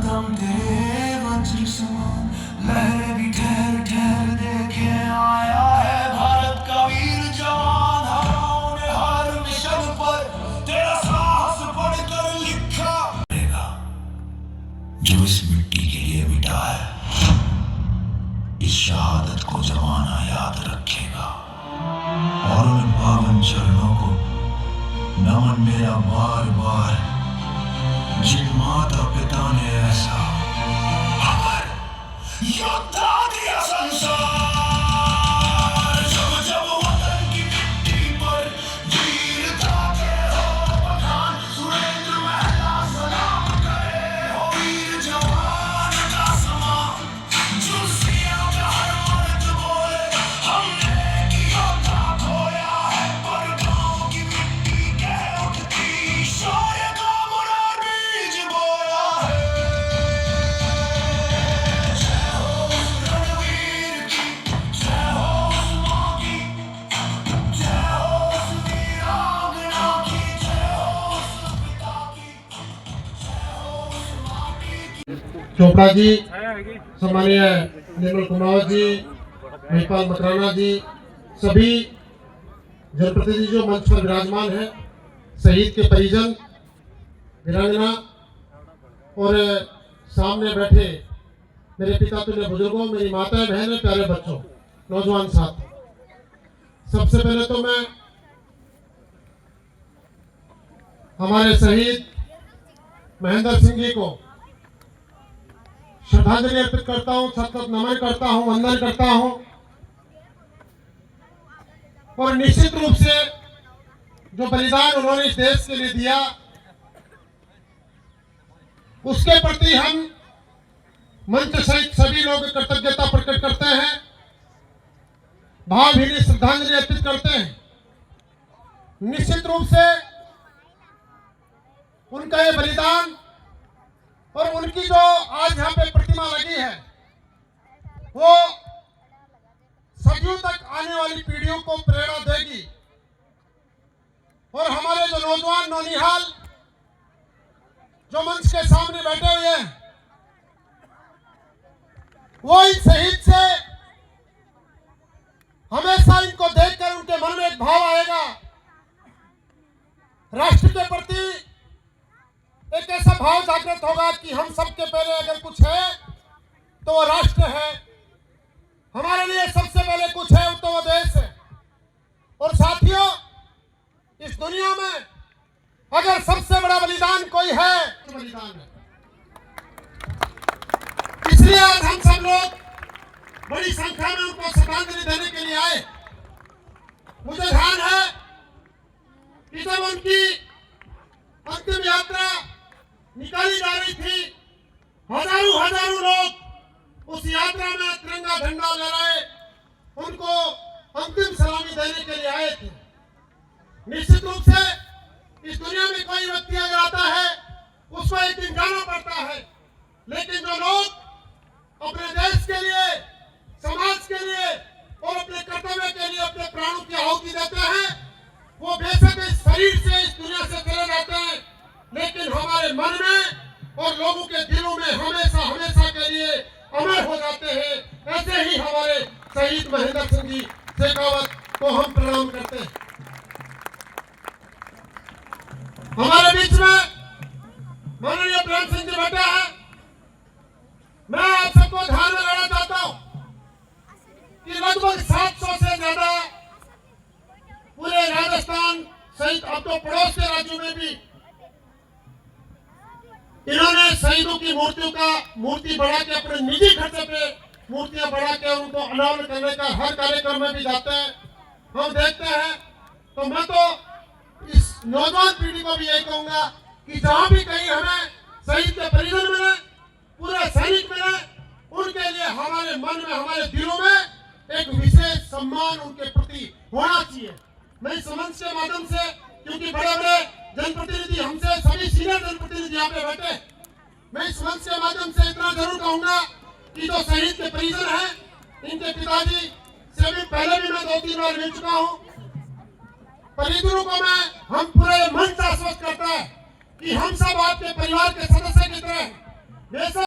कदम तेरे वज्र समान, लहरें भी ठहर ठहर देखे आया है भारत का वीर जवान। हराओं ने हर मिशन पर तेरा साहस पढ़कर लिखा रहेगा, जो इस मिट्टी के लिए मिटा है इस शहादत को जमाना याद रखेगा। और उन पावन चरणों को नमन मेरा बार बार, जिन माता पिता ने ऐसा हमार योद्धा दिया संसार। जब जब वतन की मिट्टी पर वीरता के हो बखान, सुरेंद्र महला सलाम करे हो वीर जवान का समान। जुल्फिया का हर मर्द बोले हमने की योद्धा खोया है, पर गांव की मिट्टी कह उठती शौर्य का बुरा बीज बोया है। जय हो रणवीर की, जय हो उस मां की, जय हो उस वीरांगना की, जय हो उस पिता की, जय हो उस माटी की। चोपड़ा जी, सम्मानीय निर्मल कुमार जी, महिपाल मकराना जी, सभी जनप्रतिनिधि जो मंच पर विराजमान है, शहीद के परिजन, वीरांगना और सामने बैठे मेरे पिता तुल्य बुजुर्गों, मेरी माताएं बहनें, प्यारे बच्चों, नौजवान साथी, सबसे पहले तो मैं हमारे शहीद महेंद्र सिंह जी को श्रद्धांजलि अर्पित करता हूं, सतत नमन करता हूं, वंदन करता हूं। और निश्चित रूप से जो बलिदान उन्होंने इस देश के लिए दिया, उसके प्रति हम मंच सहित सभी लोग कृतज्ञता प्रकट करते हैं, भावभीनी श्रद्धांजलि अर्पित करते हैं। निश्चित रूप से उनका ये बलिदान और उनकी जो आज यहाँ पे प्रतिमा लगी है, वो सदियों तक आने वाली पीढ़ियों को प्रेरणा देगी। और हमारे जो नौजवान नौनिहाल जो मंच के सामने बैठे हुए हैं, वो इन शहीद से हमेशा इनको देखकर उनके मन में एक भाव आएगा, राष्ट्र के प्रति एक ऐसा भाव जागृत होगा कि हम सबके पहले अगर कुछ है तो वो राष्ट्र है, हमारे लिए सबसे पहले कुछ है तो वो देश है। और साथियों, इस दुनिया में अगर सबसे बड़ा बलिदान कोई है तो बलिदान है। इसलिए आज हम सब लोग बड़ी संख्या में उनको श्रद्धांजलि देने के लिए आए। मुझे ध्यान है कि जब उनकी अंतिम यात्रा निकाली जा रही थी, हजारों लोग उस यात्रा में तिरंगा झंडा लहराए उनको अंतिम सलामी देने के लिए आए थे। निश्चित रूप से इस दुनिया में कोई व्यक्ति अगर आता है उसको एक दिन जाना पड़ता है, लेकिन जो लोग अपने देश के लिए, समाज के लिए और अपने कर्तव्य के लिए अपने प्राणों की आहुति देते हैं, वो बेशक इस शरीर से इस दुनिया से चले जाते हैं, लेकिन हमारे मन में और लोगों के दिलों में हमेशा के लिए अमर हो जाते हैं। ऐसे ही हमारे शहीद महेंद्र सिंह जी शेखावत को हम प्रणाम करते हैं। हमारे बीच में माननीय प्रेम सिंह जी बैठे हैं। मैं आप सबको ध्यान में लाना चाहता हूं कि लगभग 700 से ज्यादा पूरे राजस्थान सहित अब तो पड़ोस के राज्यों में भी इन्होंने शहीदों की मूर्ति बढ़ा के अपने निजी खर्चे पे मूर्तियां बढ़ा के उनको अनावरण करने का हर कार्यक्रम में भी जाते हैं, हम देखते हैं। तो मैं तो इस नौजवान पीढ़ी को भी यही कहूंगा कि जहां भी कहीं हमें शहीद के परिजन मिले, पूरे सैनिक मिले, उनके लिए हमारे मन में, हमारे दिलों में एक विशेष सम्मान उनके प्रति होना चाहिए। मैं इस मंच के माध्यम से, क्योंकि बड़े बड़े जनप्रतिनिधि हमसे, सभी सीनियर जनप्रतिनिधि यहाँ पे बैठे, मैं इस मंच के माध्यम से इतना जरूर कहूंगा कि जो शहीद के परिजन हैं, इनके पिताजी से भी पहले भी मैं 2-3 बार मिल चुका हूँ। परिजनों को हम पूरे मन से आश्वस्त करता है कि हम सब आपके परिवार के सदस्य की तरह देश